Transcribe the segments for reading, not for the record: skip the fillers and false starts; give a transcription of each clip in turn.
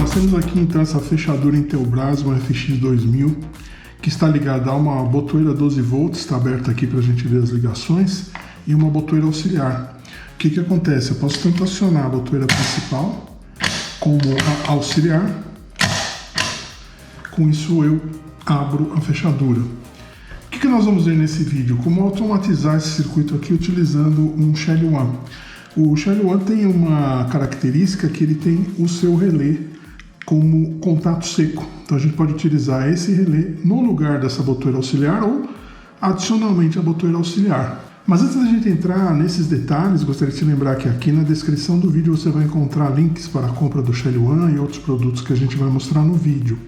nós temos aqui então essa fechadura Intelbras, uma FX2000, que está ligada a uma botoeira 12 volts, está aberta aqui para a gente ver as ligações, e uma botoeira auxiliar. O que acontece? Eu posso tanto acionar a botoeira principal como a auxiliar. Com isso eu abro a fechadura. O que nós vamos ver nesse vídeo? Como automatizar esse circuito aqui utilizando um Shelly One. O Shelly One tem uma característica que ele tem o seu relé como contato seco. Então a gente pode utilizar esse relé no lugar dessa botoeira auxiliar ou adicionalmente a botoeira auxiliar. Mas antes da gente entrar nesses detalhes, gostaria de te lembrar que aqui na descrição do vídeo você vai encontrar links para a compra do Shelly One e outros produtos que a gente vai mostrar no vídeo.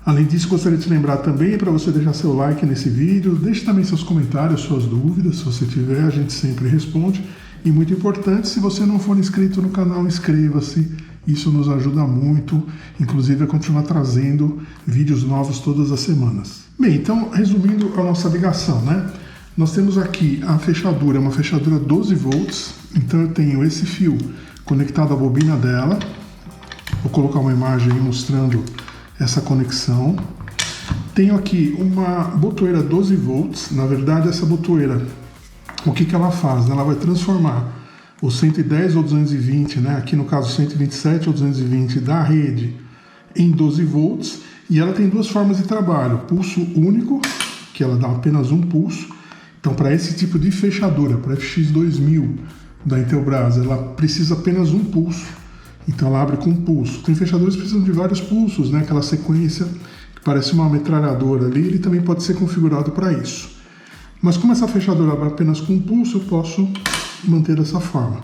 Além disso, gostaria de te lembrar também para você deixar seu like nesse vídeo, deixe também seus comentários, suas dúvidas, se você tiver, a gente sempre responde. E muito importante, se você não for inscrito no canal, inscreva-se, isso nos ajuda muito, inclusive a continuar trazendo vídeos novos todas as semanas. Bem, então, resumindo a nossa ligação, né? Nós temos aqui a fechadura, uma fechadura 12 volts, então eu tenho esse fio conectado à bobina dela. Vou colocar uma imagem aí mostrando essa conexão. Tenho aqui uma botoeira 12 volts, na verdade essa botoeira, o que ela faz? Ela vai transformar o 110 ou 220, né? Aqui no caso 127 ou 220 da rede em 12 volts, e ela tem duas formas de trabalho, pulso único, que ela dá apenas um pulso. Então para esse tipo de fechadura, para FX2000 da Intelbras, ela precisa apenas um pulso. Então ela abre com um pulso. Tem fechaduras que precisam de vários pulsos, né? Aquela sequência que parece uma metralhadora ali, ele também pode ser configurado para isso. Mas como essa fechadura abre apenas com um pulso, eu posso manter dessa forma.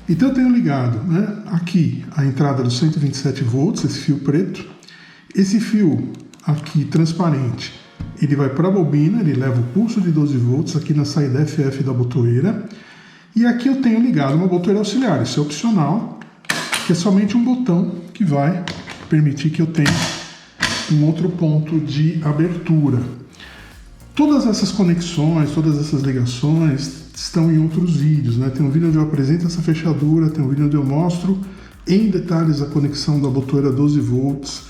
Então eu tenho ligado, né, aqui a entrada dos 127 volts, esse fio preto. Esse fio aqui transparente, ele vai para a bobina, ele leva o pulso de 12 volts aqui na saída FF da botoeira. E aqui eu tenho ligado uma botoeira auxiliar, isso é opcional, que é somente um botão que vai permitir que eu tenha um outro ponto de abertura. Todas essas conexões, todas essas ligações estão em outros vídeos, né? Tem um vídeo onde eu apresento essa fechadura, tem um vídeo onde eu mostro em detalhes a conexão da botoeira 12 volts.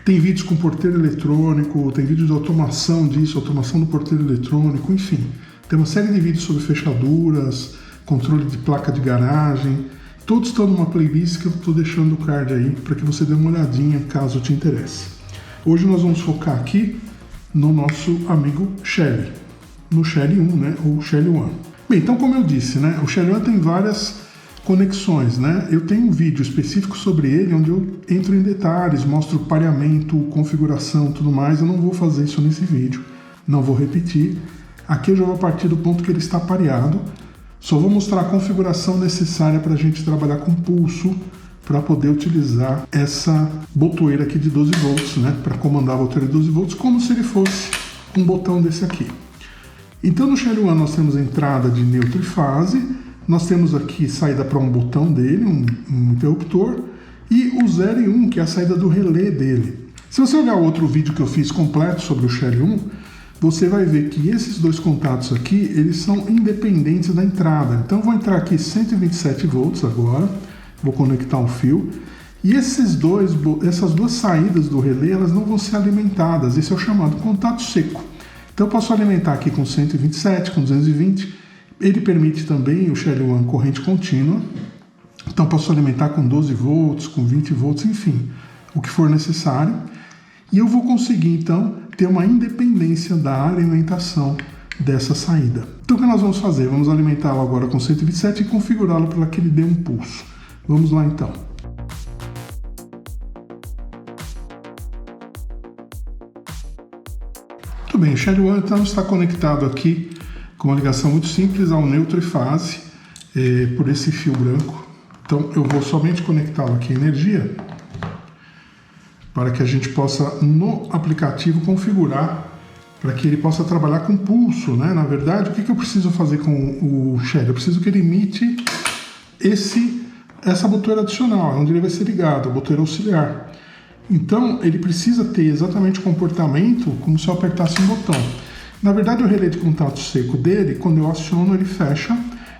Tem vídeos com porteiro eletrônico, tem vídeo de automação disso, automação do porteiro eletrônico, enfim. Tem uma série de vídeos sobre fechaduras, controle de placa de garagem. Todos estão numa playlist que eu estou deixando o card aí para que você dê uma olhadinha caso te interesse. Hoje nós vamos focar aqui no nosso amigo Shelly, no Shelly 1, né, ou Shelly One. Bem, então como eu disse, né, o Shelly One tem várias conexões, né? Eu tenho um vídeo específico sobre ele, onde eu entro em detalhes, mostro pareamento, configuração, tudo mais. Eu não vou fazer isso nesse vídeo, não vou repetir. Aqui eu já vou partir do ponto que ele está pareado. Só vou mostrar a configuração necessária para a gente trabalhar com pulso, para poder utilizar essa botoeira aqui de 12 volts, né, para comandar a botoeira de 12 volts, como se ele fosse um botão desse aqui. Então no Shelly One nós temos a entrada de neutro e fase, nós temos aqui saída para um botão dele, um interruptor, e o 0 e 1, que é a saída do relé dele. Se você olhar o outro vídeo que eu fiz completo sobre o Shelly 1, você vai ver que esses dois contatos aqui, eles são independentes da entrada. Então eu vou entrar aqui 127 volts agora, vou conectar um fio, e essas duas saídas do relé, elas não vão ser alimentadas, esse é o chamado contato seco. Então eu posso alimentar aqui com 127, com 220, ele permite também o Shelly One corrente contínua, então eu posso alimentar com 12 volts, com 20 volts, enfim, o que for necessário, e eu vou conseguir então ter uma independência da alimentação dessa saída. Então o que nós vamos fazer? Vamos alimentá-lo agora com 127 e configurá-lo para que ele dê um pulso. Vamos lá então. Muito bem, o Shelly One então está conectado aqui com uma ligação muito simples ao neutro e fase por esse fio branco. Então eu vou somente conectá-lo aqui à energia para que a gente possa no aplicativo configurar para que ele possa trabalhar com pulso, né? Na verdade, o que eu preciso fazer com o Shelly? Eu preciso que ele imite essa botoeira adicional, onde ele vai ser ligado, a botoeira auxiliar. Então, ele precisa ter exatamente o comportamento como se eu apertasse um botão. Na verdade, o relé de contato seco dele, quando eu aciono, ele fecha.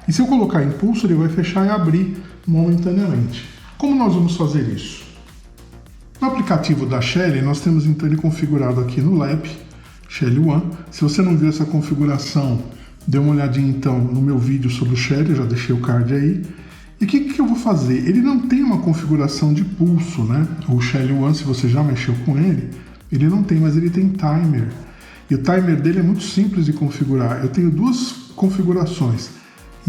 E se eu colocar impulso, ele vai fechar e abrir momentaneamente. Como nós vamos fazer isso? No aplicativo da Shelly, nós temos então ele configurado aqui no Lab, Shelly One. Se você não viu essa configuração, dê uma olhadinha então no meu vídeo sobre o Shelly, já deixei o card aí. E o que eu vou fazer? Ele não tem uma configuração de pulso, né? O Shelly One, se você já mexeu com ele não tem, mas ele tem timer. E o timer dele é muito simples de configurar. Eu tenho duas configurações.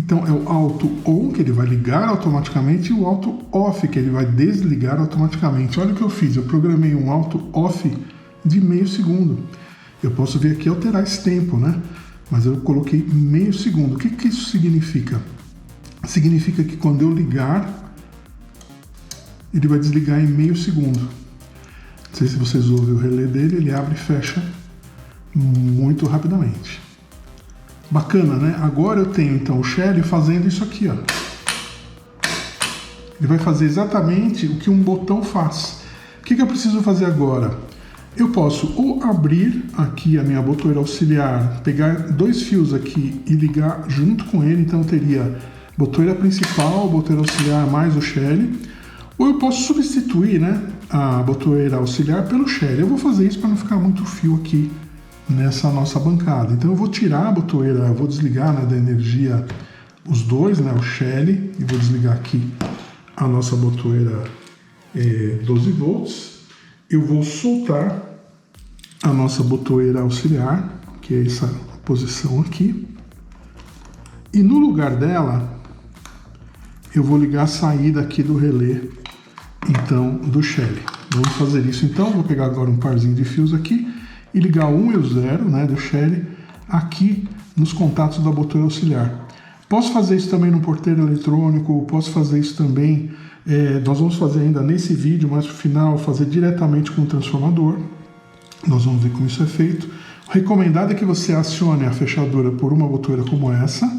Então é o auto on, que ele vai ligar automaticamente, e o auto off, que ele vai desligar automaticamente. Olha o que eu fiz, eu programei um auto off de meio segundo. Eu posso vir aqui e alterar esse tempo, né? Mas eu coloquei meio segundo. O que isso significa? Significa que quando eu ligar, ele vai desligar em meio segundo. Não sei se vocês ouvem o relé dele, ele abre e fecha muito rapidamente. Bacana, né? Agora eu tenho então o Shelly fazendo isso aqui, ó. Ele vai fazer exatamente o que um botão faz. O que eu preciso fazer agora? Eu posso ou abrir aqui a minha botoeira auxiliar, pegar dois fios aqui e ligar junto com ele, então eu teria botoeira principal, botoeira auxiliar mais o Shelly, ou eu posso substituir, né, a botoeira auxiliar pelo Shelly. Eu vou fazer isso para não ficar muito fio aqui nessa nossa bancada. Então eu vou tirar a botoeira, eu vou desligar, né, da energia os dois, né, o Shelly, e vou desligar aqui a nossa botoeira 12 volts. Eu vou soltar a nossa botoeira auxiliar, que é essa posição aqui, e no lugar dela eu vou ligar a saída aqui do relé, então, do Shelly. Vamos fazer isso então. Vou pegar agora um parzinho de fios aqui e ligar o 1 e o 0, né, do Shelly aqui nos contatos da botoeira auxiliar. Posso fazer isso também no porteiro eletrônico, posso fazer isso também, nós vamos fazer ainda nesse vídeo, mas no final fazer diretamente com o transformador. Nós vamos ver como isso é feito. O recomendado é que você acione a fechadura por uma botoeira como essa,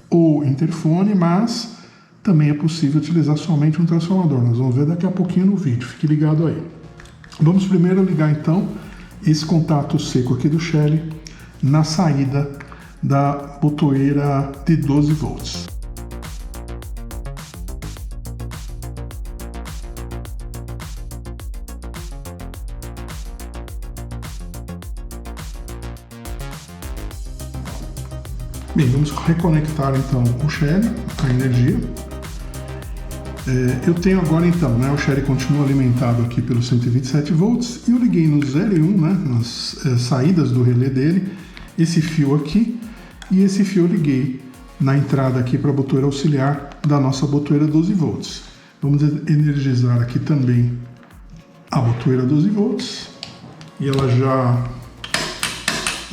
ou interfone, mas também é possível utilizar somente um transformador. Nós vamos ver daqui a pouquinho no vídeo, fique ligado aí. Vamos primeiro ligar então esse contato seco aqui do Shelly na saída da botoeira de 12 volts. Bem, vamos reconectar então o Shelly, a energia. Eu tenho agora então, né, o Shelly continua alimentado aqui pelos 127 volts e eu liguei no 0 e 1, né, nas saídas do relé dele, esse fio aqui, e esse fio eu liguei na entrada aqui para a botoeira auxiliar da nossa botoeira 12 volts. Vamos energizar aqui também a botoeira 12 volts e ela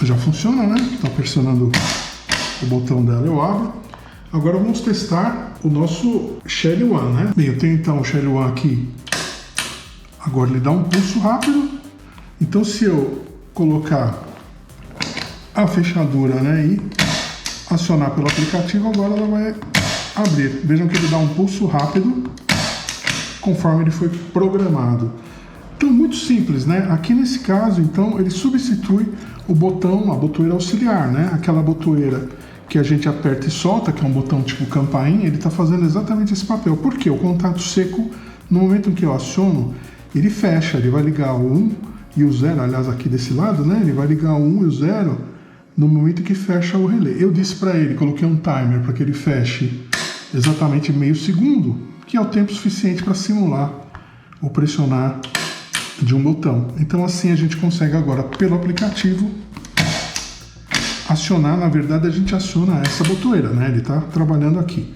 já funciona, né? Está pressionando o botão dela, eu abro. Agora vamos testar o nosso Shelly One, né? Bem, eu tenho então o Shelly One aqui. Agora ele dá um pulso rápido. Então se eu colocar a fechadura, né, e acionar pelo aplicativo, agora ela vai abrir. Vejam que ele dá um pulso rápido conforme ele foi programado. Então muito simples, né? Aqui nesse caso, então, ele substitui o botão, a botoeira auxiliar, né? Aquela botoeira que a gente aperta e solta, que é um botão tipo campainha, ele está fazendo exatamente esse papel. Por quê? O contato seco, no momento em que eu aciono, ele fecha, ele vai ligar o 1 e o 0, aliás, aqui desse lado, né? Ele vai ligar o 1 e o 0 no momento que fecha o relé. Eu disse para ele, coloquei um timer para que ele feche exatamente meio segundo, que é o tempo suficiente para simular ou pressionar de um botão. Então assim a gente consegue agora, pelo aplicativo, acionar. Na verdade a gente aciona essa botoeira, né? Ele está trabalhando aqui.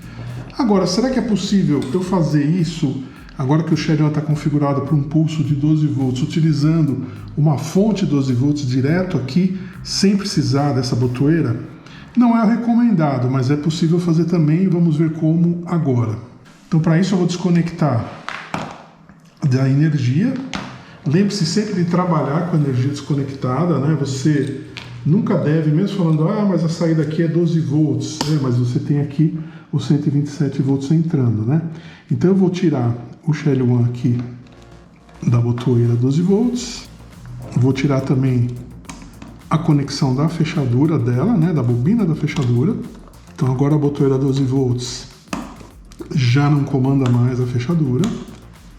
Agora, será que é possível eu fazer isso, agora que o Shelly está configurado para um pulso de 12 volts, utilizando uma fonte 12 volts direto aqui, sem precisar dessa botoeira? Não é o recomendado, mas é possível fazer também e vamos ver como agora. Então para isso eu vou desconectar da energia. Lembre-se sempre de trabalhar com a energia desconectada, né? Você nunca deve, mesmo falando, mas a saída aqui é 12 volts, mas você tem aqui os 127 volts entrando, né? Então eu vou tirar o Shelly One aqui da botoeira 12 volts, vou tirar também a conexão da fechadura dela, né? Da bobina da fechadura. Então agora a botoeira 12 volts já não comanda mais a fechadura.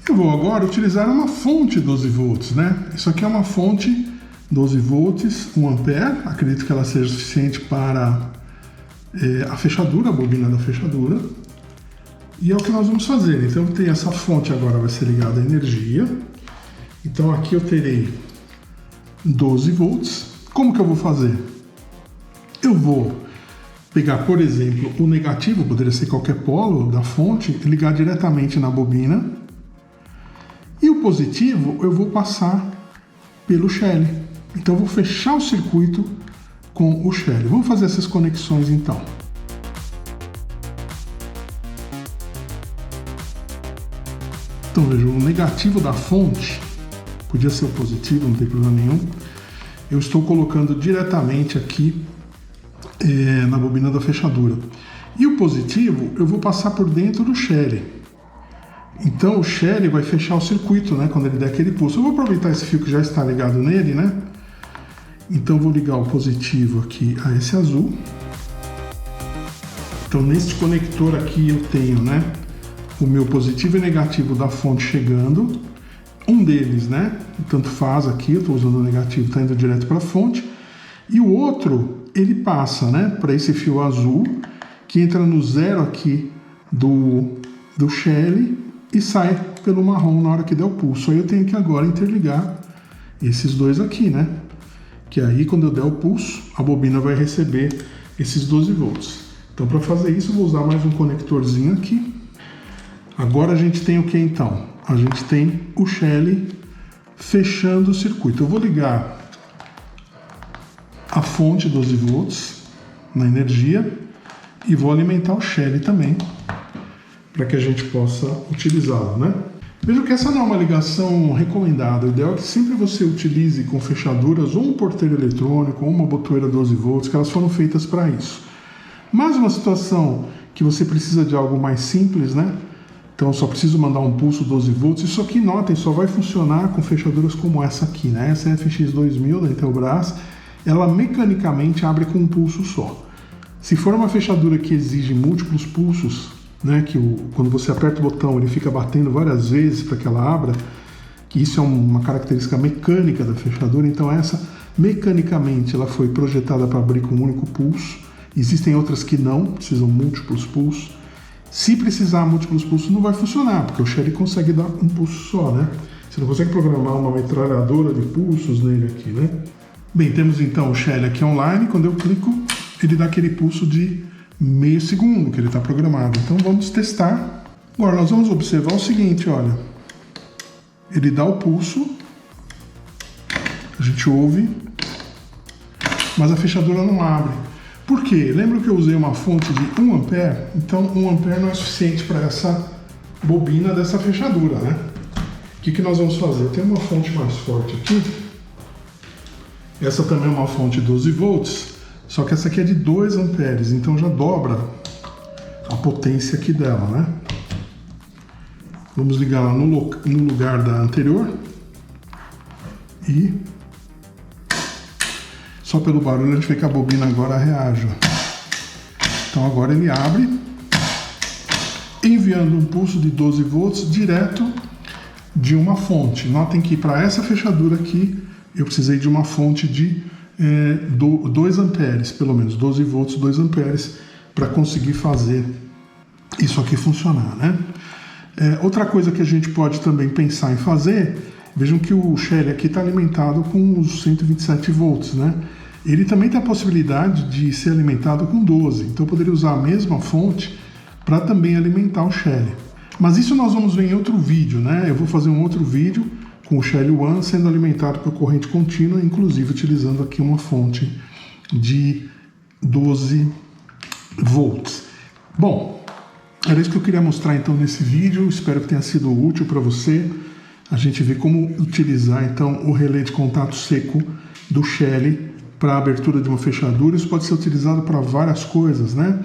Eu vou agora utilizar uma fonte 12 volts, né? Isso aqui é uma fonte 12 volts, 1 ampere, acredito que ela seja suficiente para a fechadura, a bobina da fechadura. E é o que nós vamos fazer. Então eu tenho essa fonte agora, vai ser ligada à energia. Então aqui eu terei 12 volts. Como que eu vou fazer? Eu vou pegar, por exemplo, o negativo, poderia ser qualquer polo da fonte, ligar diretamente na bobina. E o positivo eu vou passar pelo Shelly. Então eu vou fechar o circuito com o Shelly. Vamos fazer essas conexões então. Então veja, o negativo da fonte, podia ser o positivo, não tem problema nenhum. Eu estou colocando diretamente aqui na bobina da fechadura. E o positivo eu vou passar por dentro do Shelly. Então o Shelly vai fechar o circuito, né, quando ele der aquele pulso. Eu vou aproveitar esse fio que já está ligado nele, né? Então vou ligar o positivo aqui a esse azul. Então neste conector aqui eu tenho, né, o meu positivo e negativo da fonte chegando. Um deles, né, tanto faz aqui, eu estou usando o negativo, está indo direto para a fonte. E o outro, ele passa, né, para esse fio azul, que entra no zero aqui do Shelly e sai pelo marrom na hora que der o pulso. Aí eu tenho que agora interligar esses dois aqui, né? Que aí quando eu der o pulso, a bobina vai receber esses 12 volts. Então para fazer isso eu vou usar mais um conectorzinho aqui. Agora a gente tem o que então? A gente tem o Shelly fechando o circuito. Eu vou ligar a fonte 12 volts na energia e vou alimentar o Shelly também para que a gente possa utilizá-lo, né? Veja que essa não é uma ligação recomendada. O ideal é que sempre você utilize com fechaduras ou um porteiro eletrônico ou uma botoeira 12 volts, que elas foram feitas para isso. Mas uma situação que você precisa de algo mais simples, né? Então só preciso mandar um pulso 12 volts. Isso aqui, notem, só vai funcionar com fechaduras como essa aqui, né? Essa é a FX2000 da Intelbras. Ela mecanicamente abre com um pulso só. Se for uma fechadura que exige múltiplos pulsos, né, que quando você aperta o botão ele fica batendo várias vezes para que ela abra, que isso é uma característica mecânica da fechadura, então essa mecanicamente ela foi projetada para abrir com um único pulso. Existem outras que não, precisam múltiplos pulsos. Se precisar múltiplos pulsos não vai funcionar, porque o Shelly consegue dar um pulso só, né? Você não consegue programar uma metralhadora de pulsos nele aqui, né? Bem, temos então o Shelly aqui online. Quando eu clico, ele dá aquele pulso de meio segundo que ele está programado. Então vamos testar. Agora nós vamos observar o seguinte, olha. Ele dá o pulso, a gente ouve, mas a fechadura não abre. Por quê? Lembra que eu usei uma fonte de 1 ampere? Então 1 ampere não é suficiente para essa bobina dessa fechadura, né? O que nós vamos fazer? Eu tenho uma fonte mais forte aqui. Essa também é uma fonte 12 volts, só que essa aqui é de 2 amperes, então já dobra a potência aqui dela, né? Vamos ligar lá no lugar da anterior e só pelo barulho a gente vê que a bobina agora reage. Então agora ele abre, enviando um pulso de 12 volts direto de uma fonte. Notem que para essa fechadura aqui eu precisei de uma fonte de 2 amperes, pelo menos 12 volts, 2 amperes, para conseguir fazer isso aqui funcionar, né? Outra coisa que a gente pode também pensar em fazer, vejam que o Shelly aqui está alimentado com os 127 volts, né? Ele também tem a possibilidade de ser alimentado com 12, então eu poderia usar a mesma fonte para também alimentar o Shelly. Mas isso nós vamos ver em outro vídeo, né? Eu vou fazer um outro vídeo com o Shelly One sendo alimentado por corrente contínua, inclusive utilizando aqui uma fonte de 12 volts. Bom, era isso que eu queria mostrar então nesse vídeo, espero que tenha sido útil para você. A gente vê como utilizar então o relé de contato seco do Shelly para a abertura de uma fechadura. Isso pode ser utilizado para várias coisas, né?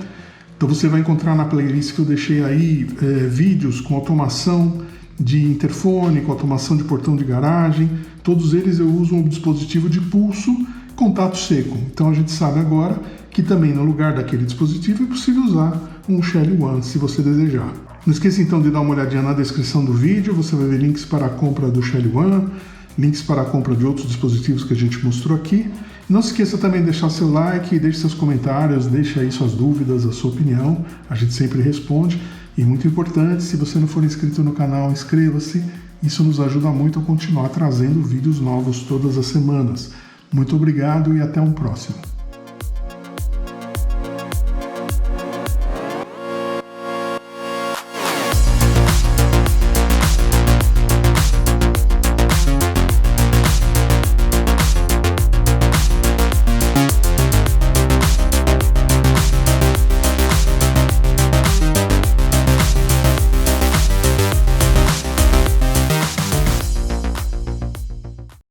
Então você vai encontrar na playlist que eu deixei aí vídeos com automação de interfone, com automação de portão de garagem. Todos eles eu uso um dispositivo de pulso contato seco. Então a gente sabe agora que também no lugar daquele dispositivo é possível usar um Shelly One, se você desejar. Não esqueça então de dar uma olhadinha na descrição do vídeo, você vai ver links para a compra do Shelly One, links para a compra de outros dispositivos que a gente mostrou aqui. Não se esqueça também de deixar seu like, deixe seus comentários, deixe aí suas dúvidas, a sua opinião, a gente sempre responde. E muito importante, se você não for inscrito no canal, inscreva-se, isso nos ajuda muito a continuar trazendo vídeos novos todas as semanas. Muito obrigado e até um próximo.